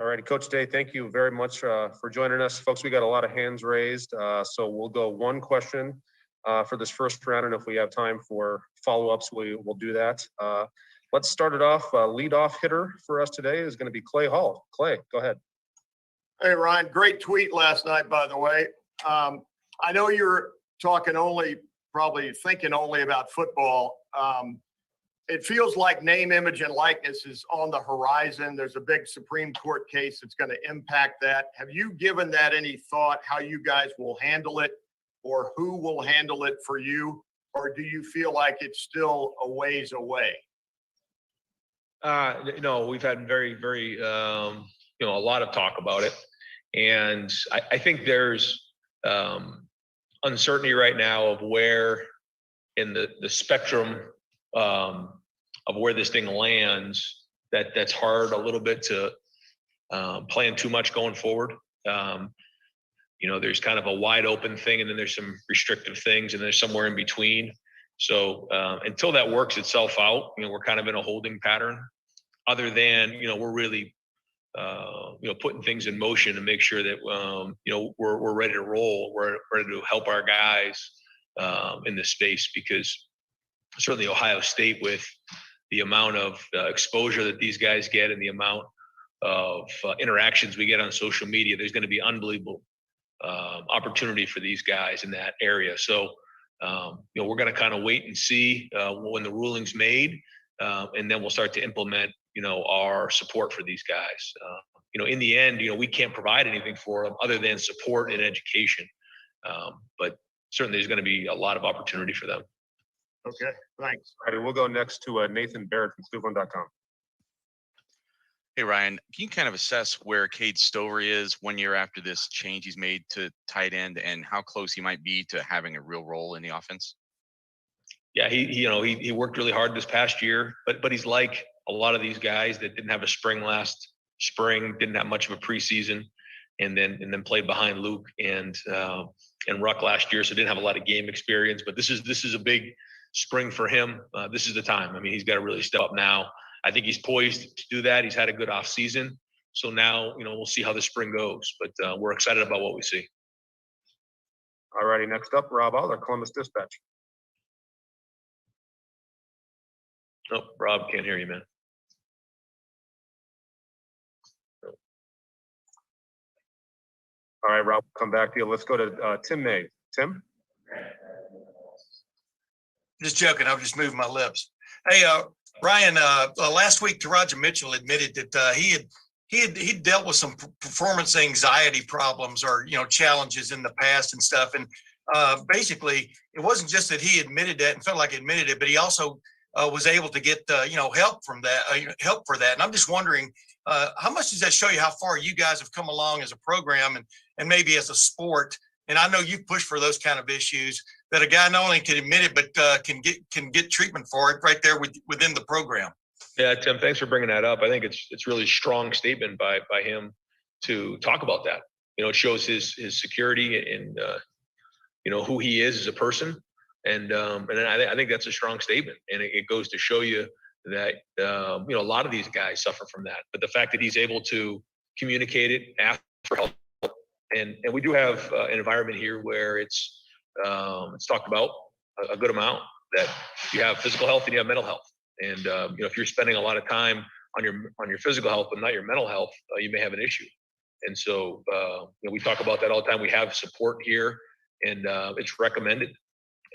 All righty, Coach Day, thank you very much for joining us. Folks, we got a lot of hands raised, so we'll go one question for this first round, and if we have time for follow-ups, we'll do that. Let's start it off. Leadoff hitter for us today is going to be Clay Hall. Clay, go ahead. Hey, Ryan, great tweet last night, by the way. I know you're talking probably thinking only about football. It feels like name, image, and likeness is on the horizon. There's a big Supreme Court case that's going to impact that. Have you given that any thought, how you guys will handle it, or who will handle it for you? Or do you feel like it's still a ways away? No, we've had very, a lot of talk about it. And I think there's uncertainty right now of where in the spectrum of where this thing lands, that's hard a little bit to plan too much going forward. There's kind of a wide open thing, and then there's some restrictive things, and there's somewhere in between. So until that works itself out, we're kind of in a holding pattern, other than, we're really, putting things in motion to make sure that, we're ready to roll. We're ready to help our guys in this space, because certainly Ohio State, with the amount of exposure that these guys get and the amount of interactions we get on social media, there's going to be unbelievable opportunity for these guys in that area. So, we're going to kind of wait and see when the ruling's made, and then we'll start to implement, our support for these guys. In the end, we can't provide anything for them other than support and education. But certainly there's going to be a lot of opportunity for them. Okay, thanks. All right, we'll go next to Nathan Barrett from Cleveland.com. Hey, Ryan, can you kind of assess where Cade Stover is 1 year after this change he's made to tight end, and how close he might be to having a real role in the offense? Yeah, he worked really hard this past year, but he's like a lot of these guys that didn't have a spring last spring, didn't have much of a preseason, and then played behind Luke and Ruck last year, so didn't have a lot of game experience. But this is a big spring for him. This is the time. I mean, he's got to really step up now. I think he's poised to do that. He's had a good off season. So now, we'll see how the spring goes, but we're excited about what we see. All righty, next up, Rob Aller, Columbus Dispatch. Oh, Rob, can't hear you, man. All right, Rob, come back to you. Let's go to Tim May. Tim? Just joking. I was just moving my lips. Hey, Ryan, last week, Taraja Mitchell admitted that he dealt with some performance anxiety problems or, challenges in the past and stuff. And basically, it wasn't just that he admitted that and felt like he admitted it, but he also was able to get, help from that, help for that. And I'm just wondering, how much does that show you how far you guys have come along as a program and maybe as a sport? And I know you've pushed for those kind of issues that a guy not only can admit it, but can get treatment for it right there within the program. Yeah, Tim, thanks for bringing that up. I think it's really strong statement by him to talk about that. It shows his security and who he is as a person. And I think that's a strong statement, and it goes to show you that a lot of these guys suffer from that. But the fact that he's able to communicate it, ask for help, and we do have an environment here where it's talked about a good amount, that you have physical health and you have mental health. And if you're spending a lot of time on your physical health but not your mental health, you may have an issue. And so we talk about that all the time. We have support here, and it's recommended.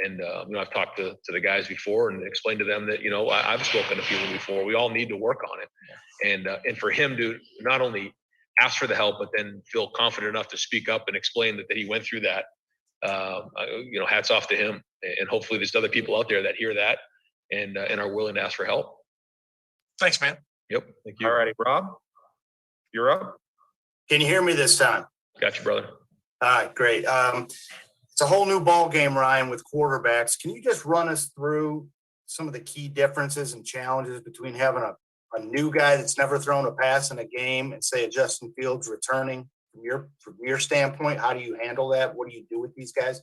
And I've talked to the guys before and explained to them that I've spoken to people before. We all need to work on it, and for him to not only ask for the help, but then feel confident enough to speak up and explain that he went through that. Hats off to him, and hopefully there's other people out there that hear that and are willing to ask for help. Thanks, man. Yep. Thank you. All righty, Rob, you're up. Can you hear me this time? Got you, brother. All right, great. It's a whole new ball game, Ryan, with quarterbacks. Can you just run us through some of the key differences and challenges between having a new guy that's never thrown a pass in a game and, say, a Justin Fields returning? From your standpoint, how do you handle that? What do you do with these guys?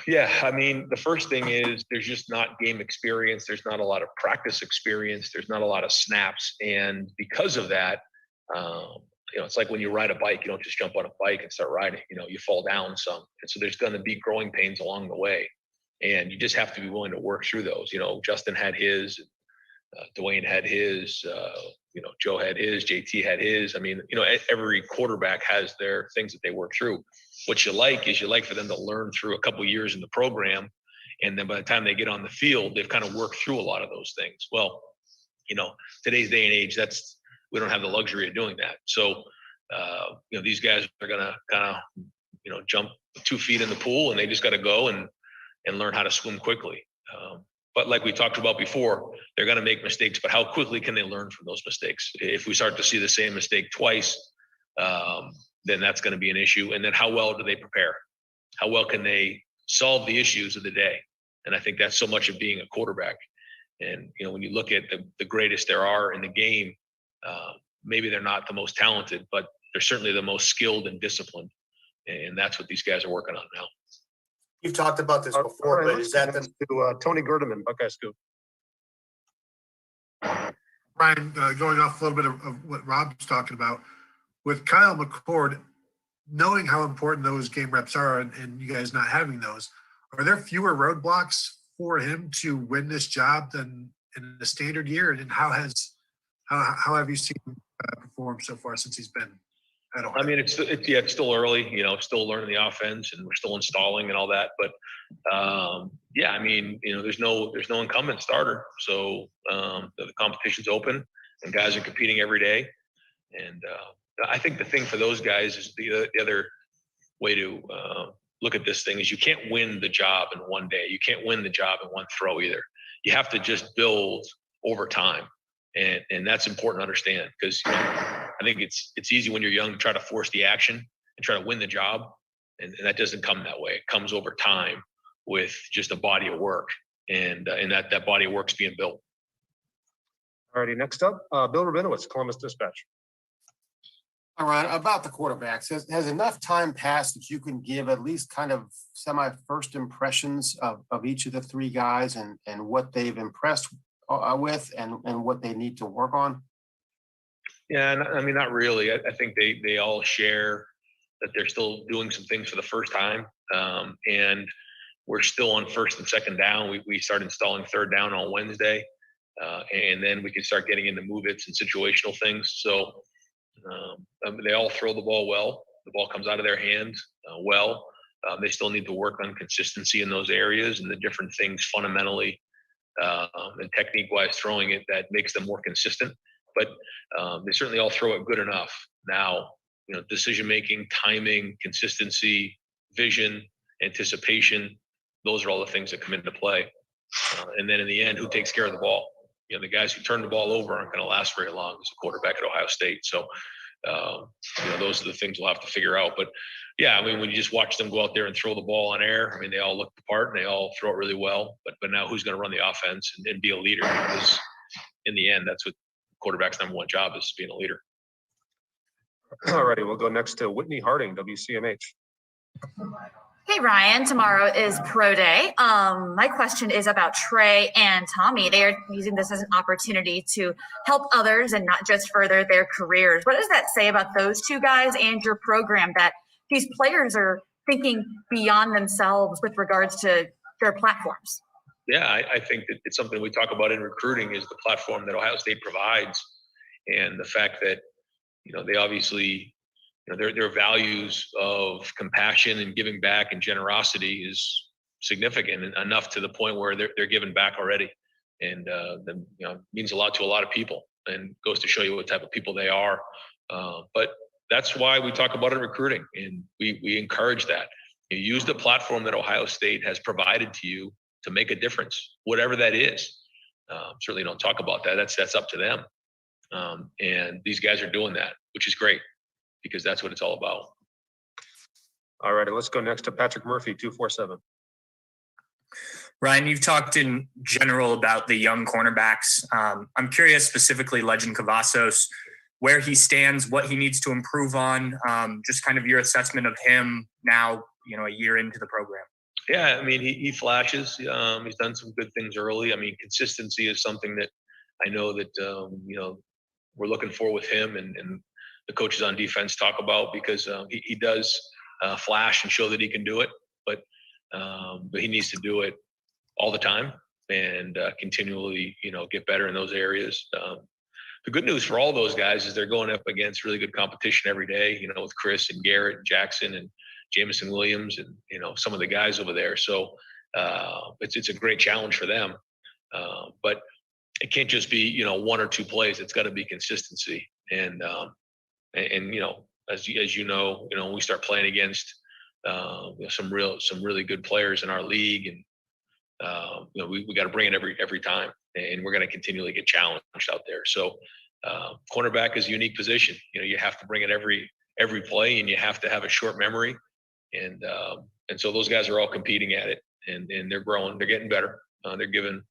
Yeah, I mean, the first thing is there's just not game experience. There's not a lot of practice experience. There's not a lot of snaps. And because of that, It's like when you ride a bike, you don't just jump on a bike and start riding, you fall down some. And so there's going to be growing pains along the way. And you just have to be willing to work through those. Justin had his, Dwayne had his, Joe had his, JT had his. I mean, every quarterback has their things that they work through. What you like for them to learn through a couple of years in the program. And then by the time they get on the field, they've kind of worked through a lot of those things. Well, today's day and age, we don't have the luxury of doing that. So, these guys are going to kind of, jump 2 feet in the pool, and they just got to go and learn how to swim quickly. But like we talked about before, they're going to make mistakes, but how quickly can they learn from those mistakes? If we start to see the same mistake twice, then that's going to be an issue. And then how well do they prepare? How well can they solve the issues of the day? And I think that's so much of being a quarterback. And, when you look at the greatest there are in the game, maybe they're not the most talented, but they're certainly the most skilled and disciplined. And that's what these guys are working on now. You've talked about this before, but is that to Tony Gerdeman, Buckeye Scoop? Ryan, going off a little bit of what Rob's talking about, with Kyle McCord, knowing how important those game reps are and you guys not having those, are there fewer roadblocks for him to win this job than in a standard year? And how have you seen him perform so far since he's been at Ohio? I mean, it's still early, still learning the offense, and we're still installing and all that. But I mean, there's no incumbent starter, so the competition's open, and guys are competing every day. And I think the thing for those guys is the other way to look at this thing is you can't win the job in one day. You can't win the job in one throw either. You have to just build over time. And that's important to understand, because I think it's easy when you're young to try to force the action and try to win the job. And that doesn't come that way. It comes over time with just a body of work, and that body of work's being built. All righty, next up, Bill Rabinowitz, Columbus Dispatch. All right, about the quarterbacks, has enough time passed that you can give at least kind of first impressions of each of the three guys and what they've impressed with and what they need to work on? Yeah, I mean, not really. I think they all share that they're still doing some things for the first time. And we're still on first and second down. We start installing third down on Wednesday. And then we can start getting into move-its and situational things. So they all throw the ball well. The ball comes out of their hands well. They still need to work on consistency in those areas and the different things fundamentally and technique-wise throwing it that makes them more consistent. But they certainly all throw it good enough. Now, decision-making, timing, consistency, vision, anticipation, those are all the things that come into play. And then in the end, who takes care of the ball? The guys who turn the ball over aren't going to last very long as a quarterback at Ohio State. So, those are the things we'll have to figure out. But yeah, I mean, when you just watch them go out there and throw the ball on air, I mean, they all look the part and they all throw it really well. But now who's going to run the offense and be a leader? Because in the end, that's what quarterback's number one job is, being a leader. All righty, we'll go next to Whitney Harding, WCMH. Hey, Ryan, tomorrow is pro day. My question is about Trey and Tommy. They are using this as an opportunity to help others and not just further their careers. What does that say about those two guys and your program, that these players are thinking beyond themselves with regards to their platforms? Yeah, I think that it's something we talk about in recruiting, is the platform that Ohio State provides, and the fact that, they obviously, their values of compassion and giving back and generosity is significant and enough to the point where they're giving back already. And means a lot to a lot of people and goes to show you what type of people they are. But that's why we talk about it in recruiting, and we encourage that. You use the platform that Ohio State has provided to you to make a difference, whatever that is. Certainly don't talk about that. That's up to them. And these guys are doing that, which is great, because that's what it's all about. All right, let's go next to Patrick Murphy, 247. Ryan, you've talked in general about the young cornerbacks. I'm curious, specifically Legend Cavazos, where he stands, what he needs to improve on, just kind of your assessment of him now, a year into the program. Yeah, I mean, he flashes. He's done some good things early. I mean, consistency is something that I know that, we're looking for with him, and the coaches on defense talk about, because he does flash and show that he can do it, but he needs to do it all the time and continually, get better in those areas. The good news for all those guys is they're going up against really good competition every day, with Chris and Garrett and Jackson and Jamison Williams and, some of the guys over there. So it's a great challenge for them. But it can't just be, one or two plays. It's got to be consistency. And as you know, when we start playing against some really good players in our league, and we got to bring it every time, and we're going to continually get challenged out there. So cornerback is a unique position. You have to bring it every play, and you have to have a short memory, and so those guys are all competing at it, and they're growing, they're getting better, they're given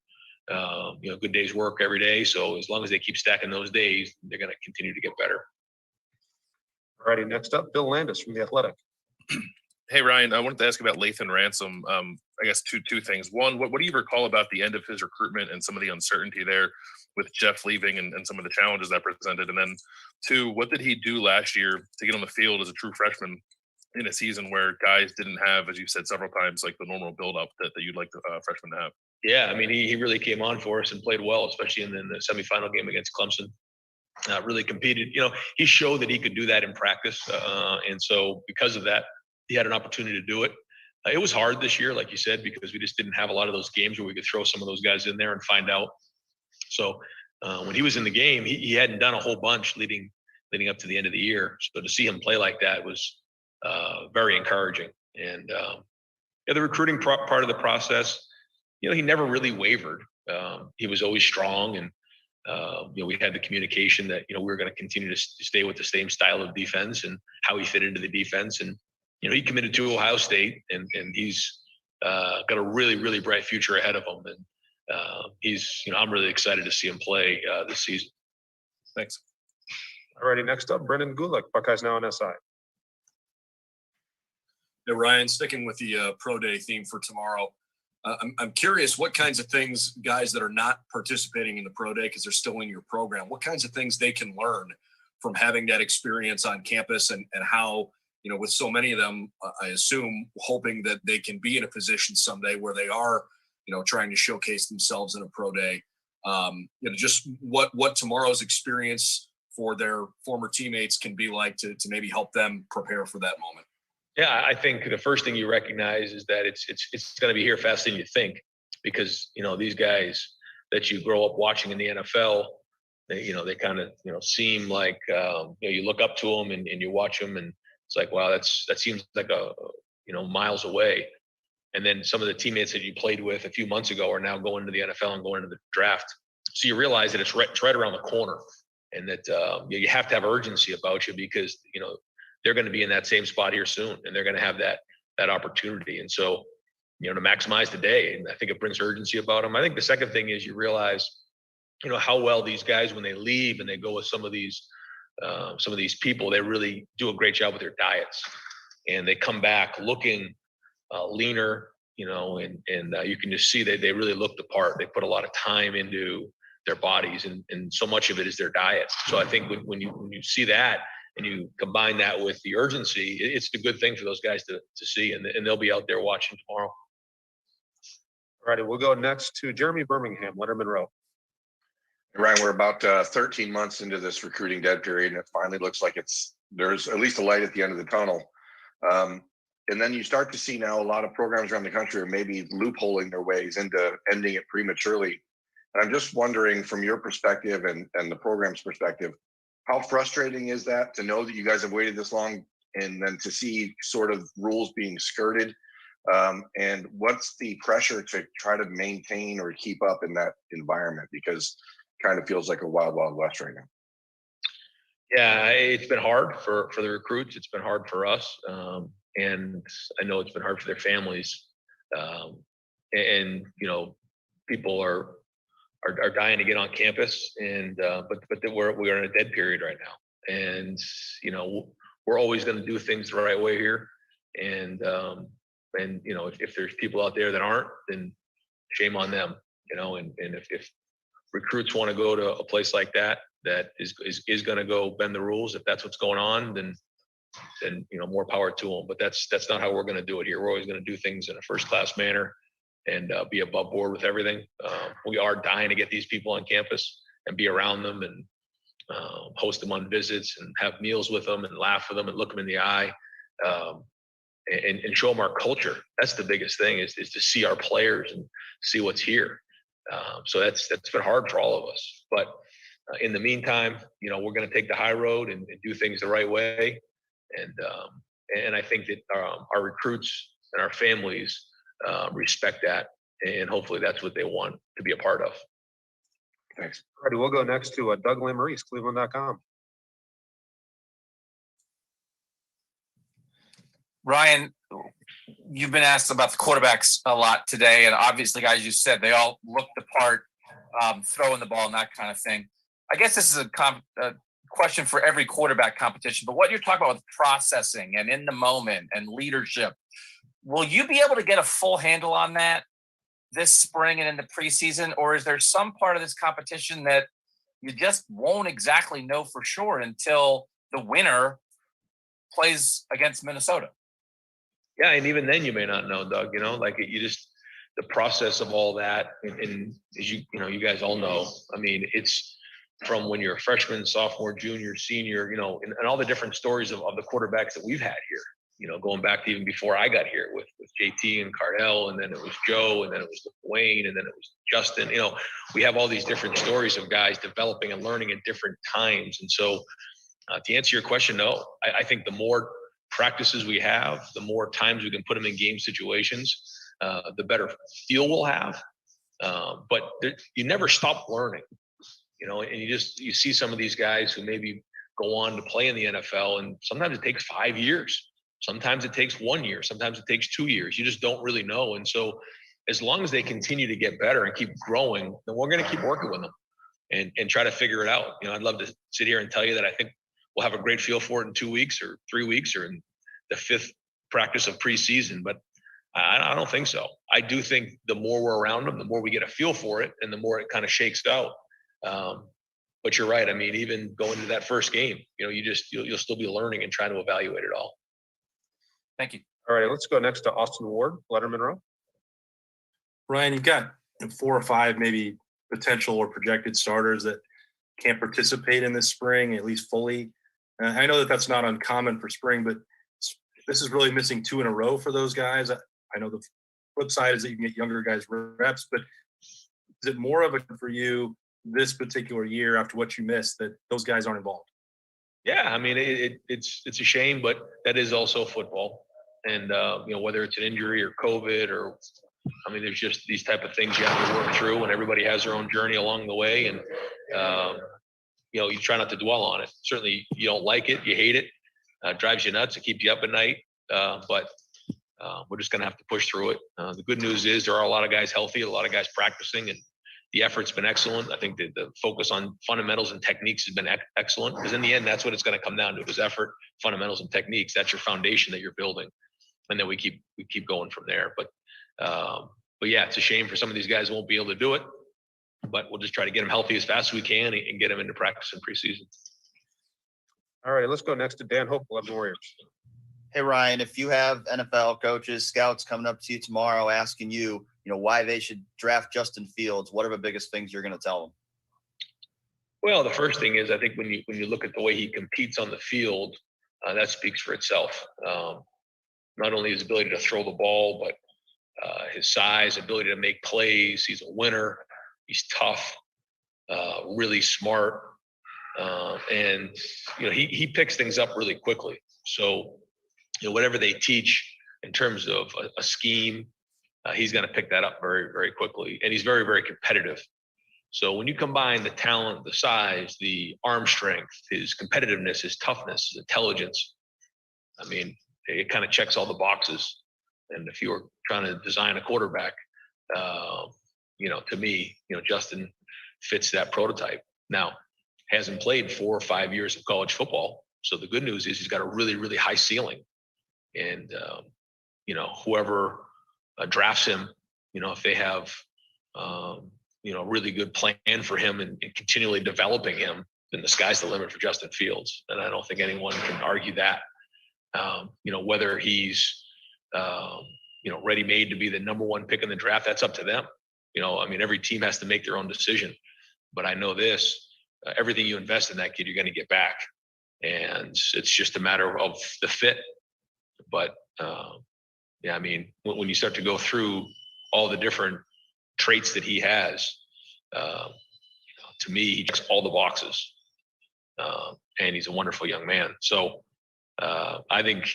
good day's work every day. So as long as they keep stacking those days, they're going to continue to get better. All righty, next up, Bill Landis from The Athletic. Hey, Ryan, I wanted to ask about Lathan Ransom. I guess two things. One, what do you recall about the end of his recruitment and some of the uncertainty there with Jeff leaving and some of the challenges that presented? And then two, what did he do last year to get on the field as a true freshman in a season where guys didn't have, as you said several times, like the normal buildup that you'd like the freshmen to have? Yeah, I mean, he really came on for us and played well, especially in the semifinal game against Clemson. Really competed. He showed that he could do that in practice. And so because of that, he had an opportunity to do it. It was hard this year, like you said, because we just didn't have a lot of those games where we could throw some of those guys in there and find out. So when he was in the game, he hadn't done a whole bunch leading up to the end of the year. So to see him play like that was very encouraging. And the recruiting part of the process, he never really wavered. He was always strong, and we had the communication that we were going to continue to stay with the same style of defense and how he fit into the defense. And he committed to Ohio State, and he's got a really, really bright future ahead of him. And I'm really excited to see him play this season. Thanks. All righty, next up, Brendan Gulick, Buckeyes Now on SI. Hey, Ryan, sticking with the pro day theme for tomorrow, I'm curious what kinds of things guys that are not participating in the pro day because they're still in your program, what kinds of things they can learn from having that experience on campus, and how, with so many of them, I assume, hoping that they can be in a position someday where they are, trying to showcase themselves in a pro day. Just what tomorrow's experience for their former teammates can be like to maybe help them prepare for that moment. Yeah, I think the first thing you recognize is that it's going to be here faster than you think, because these guys that you grow up watching in the NFL, they kind of seem like you look up to them and you watch them, and it's like, wow, that seems like miles away. And then some of the teammates that you played with a few months ago are now going to the NFL and going to the draft. So you realize that it's right around the corner, and that you have to have urgency about you, because they're going to be in that same spot here soon, and they're going to have that opportunity. And so, to maximize the day, and I think it brings urgency about them. I think the second thing is you realize, how well these guys, when they leave and they go with some of these people, they really do a great job with their diets, and they come back looking leaner, and you can just see that they really look the part. They put a lot of time into their bodies, and so much of it is their diet. So I think when you see that, and you combine that with the urgency, it's a good thing for those guys to see, and they'll be out there watching tomorrow. All righty, we'll go next to Jeremy Birmingham, Leonard Monroe. Ryan, we're about 13 months into this recruiting dead period, and it finally looks like there's at least a light at the end of the tunnel. And then you start to see now a lot of programs around the country are maybe loopholing their ways into ending it prematurely. And I'm just wondering, from your perspective and the program's perspective, how frustrating is that to know that you guys have waited this long, and then to see sort of rules being skirted? And what's the pressure to try to maintain or keep up in that environment? Because it kind of feels like a wild, wild west right now. Yeah, it's been hard for the recruits. It's been hard for us. And I know it's been hard for their families. And people are dying to get on campus, and but we're in a dead period right now, and we're always going to do things the right way here, and if there's people out there that aren't, then shame on them, and if recruits want to go to a place like that, that is going to go bend the rules. If that's what's going on, then more power to them. But that's not how we're going to do it here. We're always going to do things in a first class manner and be above board with everything. We are dying to get these people on campus and be around them and host them on visits and have meals with them and laugh with them and look them in the eye and show them our culture. That's the biggest thing is to see our players and see what's here. So that's been hard for all of us. But in the meantime, we're going to take the high road and do things the right way. And I think that our recruits and our families respect that. And hopefully that's what they want to be a part of. Thanks. All right, we'll go next to Doug Lamarice, Cleveland.com. Ryan, you've been asked about the quarterbacks a lot today, and obviously, guys, you said they all look the part, throwing the ball and that kind of thing. I guess this is a question for every quarterback competition, but what you're talking about with processing and in the moment and leadership, will you be able to get a full handle on that this spring and in the preseason, or is there some part of this competition that you just won't exactly know for sure until the winner plays against Minnesota? Yeah, and even then you may not know, Doug. The process of all that, and as you guys all know, I mean, it's from when you're a freshman, sophomore, junior, senior, and all the different stories of the quarterbacks that we've had here. Going back to even before I got here with JT and Cardell, and then it was Joe, and then it was Wayne, and then it was Justin. We have all these different stories of guys developing and learning at different times. And so to answer your question, no, I think the more practices we have, the more times we can put them in game situations, the better feel we'll have. But you never stop learning, and you see some of these guys who maybe go on to play in the NFL, and sometimes it takes 5 years. Sometimes it takes 1 year. Sometimes it takes 2 years. You just don't really know. And so as long as they continue to get better and keep growing, then we're going to keep working with them and try to figure it out. I'd love to sit here and tell you that I think we'll have a great feel for it in 2 weeks or 3 weeks or in the 5th practice of preseason, but I don't think so. I do think the more we're around them, the more we get a feel for it and the more it kind of shakes out. But you're right. I mean, even going to that first game, you'll still be learning and trying to evaluate it all. Thank you. All right, let's go next to Austin Ward, Letterman Row. Ryan, you've got 4 or 5 maybe potential or projected starters that can't participate in this spring, at least fully. I know that that's not uncommon for spring, but this is really missing 2 in a row for those guys. I know the flip side is that you can get younger guys reps, but is it more of a for you this particular year after what you missed that those guys aren't involved? Yeah, I mean, it's a shame, but that is also football. And, whether it's an injury or COVID or, I mean, there's just these type of things you have to work through and everybody has their own journey along the way. And, you try not to dwell on it. Certainly you don't like it. You hate it. Drives you nuts. It keeps you up at night. But we're just going to have to push through it. The good news is there are a lot of guys healthy, a lot of guys practicing, and the effort's been excellent. I think that the focus on fundamentals and techniques has been excellent because in the end, that's what it's going to come down to is effort, fundamentals, and techniques. That's your foundation that you're building. And then we keep going from there. But yeah, it's a shame for some of these guys who won't be able to do it, but we'll just try to get them healthy as fast as we can and get them into practice in preseason. All right, let's go next to Dan Hope, 11 Warriors. Hey, Ryan, if you have NFL coaches, scouts coming up to you tomorrow asking you, why they should draft Justin Fields, what are the biggest things you're going to tell them? Well, the first thing is I think when you look at the way he competes on the field, that speaks for itself. Not only his ability to throw the ball, but his size, ability to make plays. He's a winner. He's tough, really smart. And, he picks things up really quickly. So, whatever they teach in terms of a scheme, he's going to pick that up very, very quickly. And he's very, very competitive. So when you combine the talent, the size, the arm strength, his competitiveness, his toughness, his intelligence, I mean, it kind of checks all the boxes. And if you were trying to design a quarterback, to me, Justin fits that prototype. Now, hasn't played 4 or 5 years of college football. So the good news is he's got a really, really high ceiling. And, whoever drafts him, if they have, a really good plan for him and continually developing him, then the sky's the limit for Justin Fields. And I don't think anyone can argue that. Whether he's, ready-made to be the number one pick in the draft, that's up to them. Every team has to make their own decision. But I know this, everything you invest in that kid, you're going to get back. And it's just a matter of the fit. But when you start to go through all the different traits that he has, to me, he checks all the boxes. And he's a wonderful young man. So I think,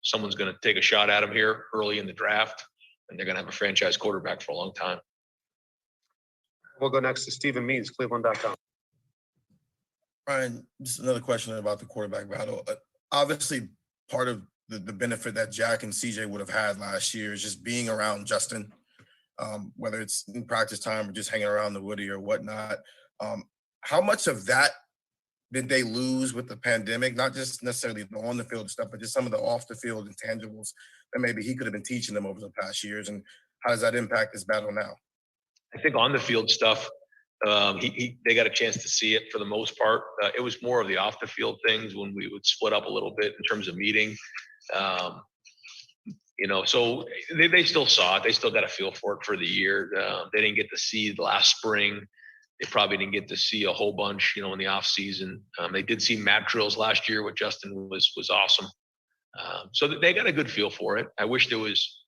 someone's gonna take a shot at him here early in the draft, and they're gonna have a franchise quarterback for a long time. We'll go next to Stephen Means, Cleveland.com. Ryan, just another question about the quarterback battle. Obviously, part of the benefit that Jack and CJ would have had last year is just being around Justin, whether it's in practice time or just hanging around the Woody or whatnot. How much of that did they lose with the pandemic? Not just necessarily the on the field stuff, but just some of the off the field intangibles that maybe he could have been teaching them over the past years. And how does that impact this battle now? I think on the field stuff, they got a chance to see it for the most part. It was more of the off the field things when we would split up a little bit in terms of meeting. So they still saw it. They still got a feel for it for the year. They didn't get to see the last spring. They probably didn't get to see a whole bunch, in the off season. They did see mat drills last year with Justin was awesome. So they got a good feel for it. I wish there was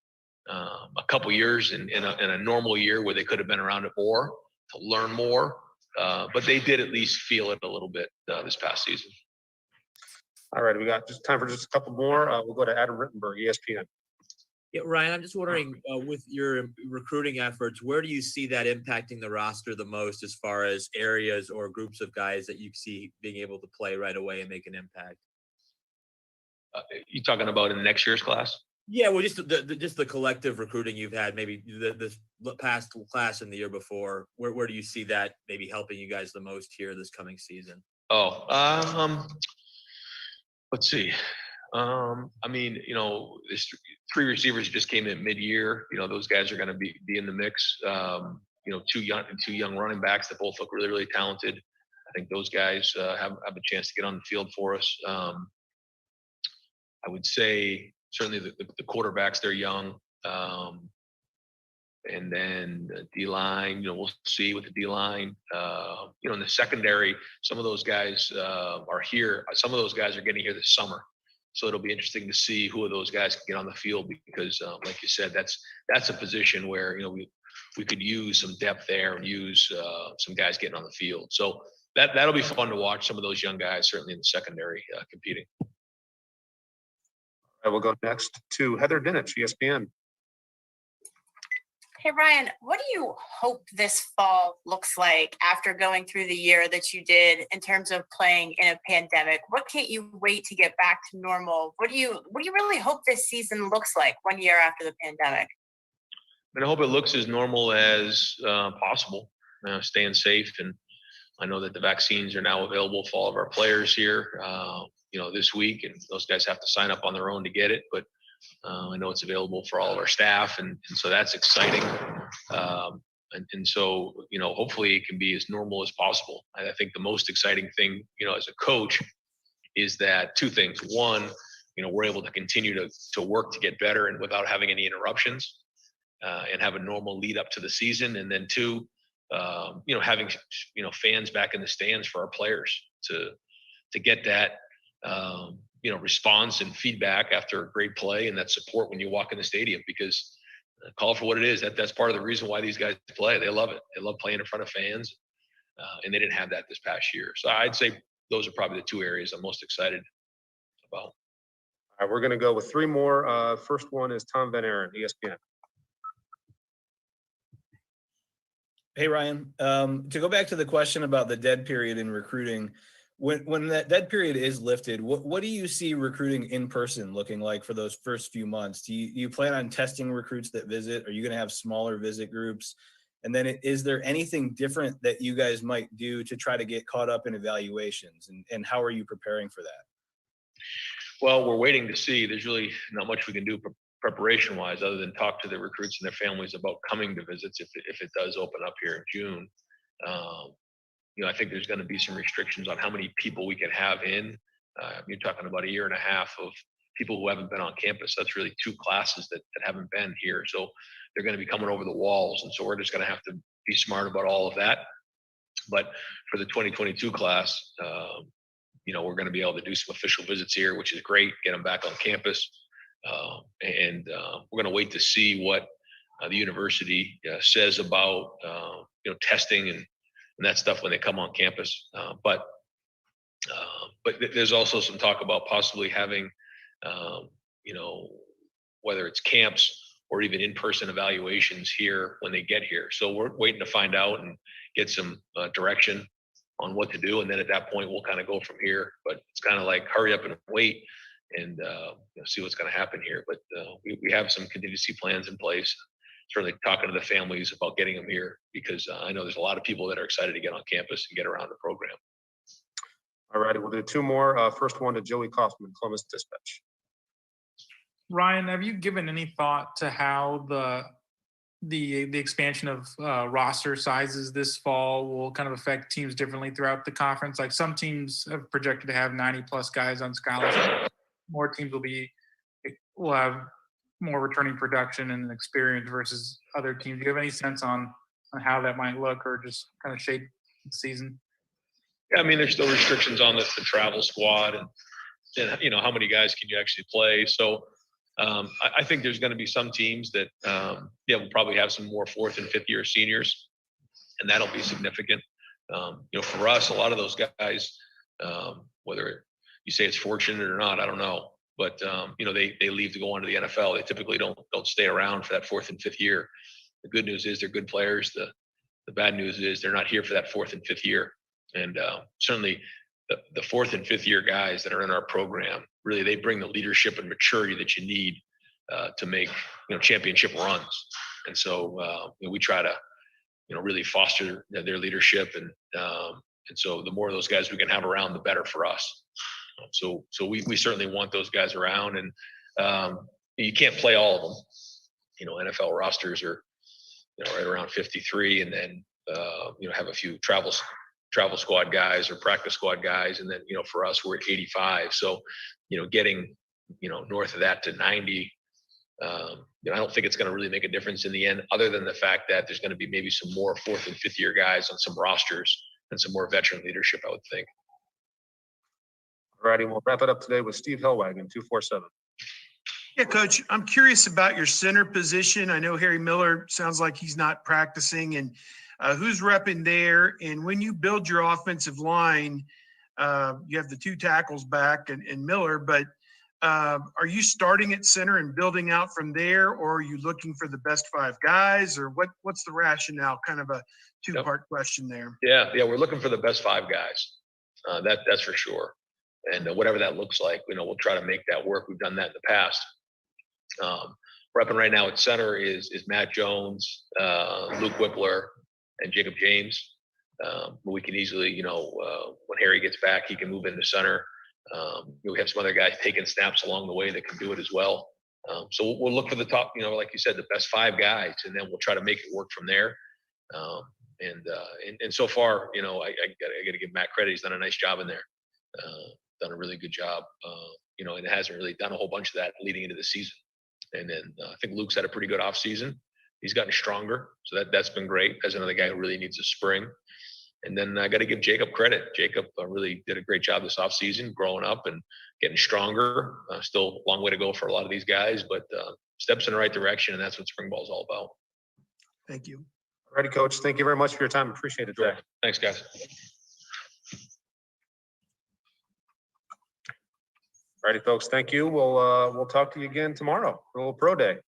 a couple years in a normal year where they could have been around it more to learn more. But they did at least feel it a little bit this past season. All right, we got just time for just a couple more. We'll go to Adam Rittenberg, ESPN. Yeah, Ryan, I'm just wondering, with your recruiting efforts, where do you see that impacting the roster the most as far as areas or groups of guys that you see being able to play right away and make an impact? You talking about in the next year's class? Yeah, well, just the collective recruiting you've had, maybe the past class and the year before. Where do you see that maybe helping you guys the most here this coming season? Let's see. There's three receivers just came in mid-year. Those guys are going to be in the mix. Two young running backs that both look really, really talented. I think those guys have a chance to get on the field for us. I would say certainly the quarterbacks, they're young. And then the D-line, we'll see with the D-line. In the secondary, some of those guys are here. Some of those guys are getting here this summer. So it'll be interesting to see who of those guys can get on the field because, like you said, that's a position where we could use some depth there and use some guys getting on the field. So that'll be fun to watch some of those young guys certainly in the secondary competing. I will go next to Heather Dinich, ESPN. Hey, Ryan, what do you hope this fall looks like after going through the year that you did in terms of playing in a pandemic? What can't you wait to get back to normal? What do you really hope this season looks like 1 year after the pandemic? I hope it looks as normal as possible, staying safe. And I know that the vaccines are now available for all of our players here, this week, and those guys have to sign up on their own to get it. But I know it's available for all of our staff, and so that's exciting. And so, hopefully it can be as normal as possible. I think the most exciting thing, as a coach is that two things. One, we're able to continue to work to get better and without having any interruptions and have a normal lead up to the season. And then two, having, fans back in the stands for our players to get that, response and feedback after a great play and that support when you walk in the stadium, because call it for what it is. That's part of the reason why these guys play. They love it. They love playing in front of fans, and they didn't have that this past year. So I'd say those are probably the two areas I'm most excited about. All right, we're going to go with three more. First one is Tom Van Aaron, ESPN. Hey, Ryan, to go back to the question about the dead period in recruiting, when that dead period is lifted, what do you see recruiting in person looking like for those first few months? Do you plan on testing recruits that visit? Are you going to have smaller visit groups? And then is there anything different that you guys might do to try to get caught up in evaluations? And how are you preparing for that? Well, we're waiting to see. There's really not much we can do preparation wise other than talk to the recruits and their families about coming to visits if it does open up here in June. I think there's going to be some restrictions on how many people we can have in. You're talking about a year and a half of people who haven't been on campus. That's really 2 classes that haven't been here. So they're going to be coming over the walls. And so we're just going to have to be smart about all of that. But for the 2022 class, we're going to be able to do some official visits here, which is great, get them back on campus. And we're going to wait to see what the university says about, testing and that stuff when they come on campus. But there's also some talk about possibly having, whether it's camps or even in-person evaluations here when they get here. So we're waiting to find out and get some direction on what to do. And then at that point, we'll kind of go from here. But it's kind of like hurry up and wait and see what's going to happen here. But we have some contingency plans in place. Certainly talking to the families about getting them here because I know there's a lot of people that are excited to get on campus and get around the program. All righty, we'll do 2 more. First one to Joey Kaufman, Columbus Dispatch. Ryan, have you given any thought to how the expansion of roster sizes this fall will kind of affect teams differently throughout the conference? Like some teams have projected to have 90+ guys on scholarship. More teams will have more returning production and experience versus other teams. Do you have any sense on how that might look or just kind of shape the season? Yeah, I mean, there's still restrictions on the travel squad and how many guys can you actually play. So I think there's going to be some teams that, will probably have some more 4th and 5th year seniors, and that'll be significant. For us, a lot of those guys, whether you say it's fortunate or not, I don't know. But they leave to go on to the NFL. They typically don't stay around for that 4th and 5th year. The good news is they're good players. The bad news is they're not here for that 4th and 5th year. And certainly the 4th and 5th year guys that are in our program, really they bring the leadership and maturity that you need to make championship runs. And so we try to really foster their leadership, and so the more of those guys we can have around, the better for us. So we certainly want those guys around, and you can't play all of them. NFL rosters are right around 53, and then have a few travel squad guys or practice squad guys, and then for us we're at 85. So getting north of that to 90, I don't think it's going to really make a difference in the end, other than the fact that there's going to be maybe some more 4th and 5th year guys on some rosters and some more veteran leadership, I would think. All righty, we'll wrap it up today with Steve Hellwagon, 247. Yeah, Coach, I'm curious about your center position. I know Harry Miller sounds like he's not practicing, and who's repping there? And when you build your offensive line, you have the 2 tackles back and Miller, but are you starting at center and building out from there, or are you looking for the best 5 guys, or what's the rationale? Kind of a 2-part question there. Yeah, we're looking for the best 5 guys. That's for sure. And whatever that looks like, we'll try to make that work. We've done that in the past. Repping right now at center is Matt Jones, Luke Whippler, and Jacob James. We can easily, when Harry gets back, he can move into center. We have some other guys taking snaps along the way that can do it as well. So we'll look for the top, like you said, the best 5 guys, and then we'll try to make it work from there. And so far, I got to give Matt credit. He's done a nice job in there. Done a really good job, and hasn't really done a whole bunch of that leading into the season. And then I think Luke's had a pretty good off season. He's gotten stronger, so that's been great. As another guy who really needs a spring. And then I got to give Jacob credit. Jacob really did a great job this off season, growing up and getting stronger. Still a long way to go for a lot of these guys, but steps in the right direction, and that's what spring ball is all about. Thank you. All righty, Coach. Thank you very much for your time. Appreciate it today. Thanks, guys. All righty, folks. Thank you. We'll talk to you again tomorrow for a little pro day.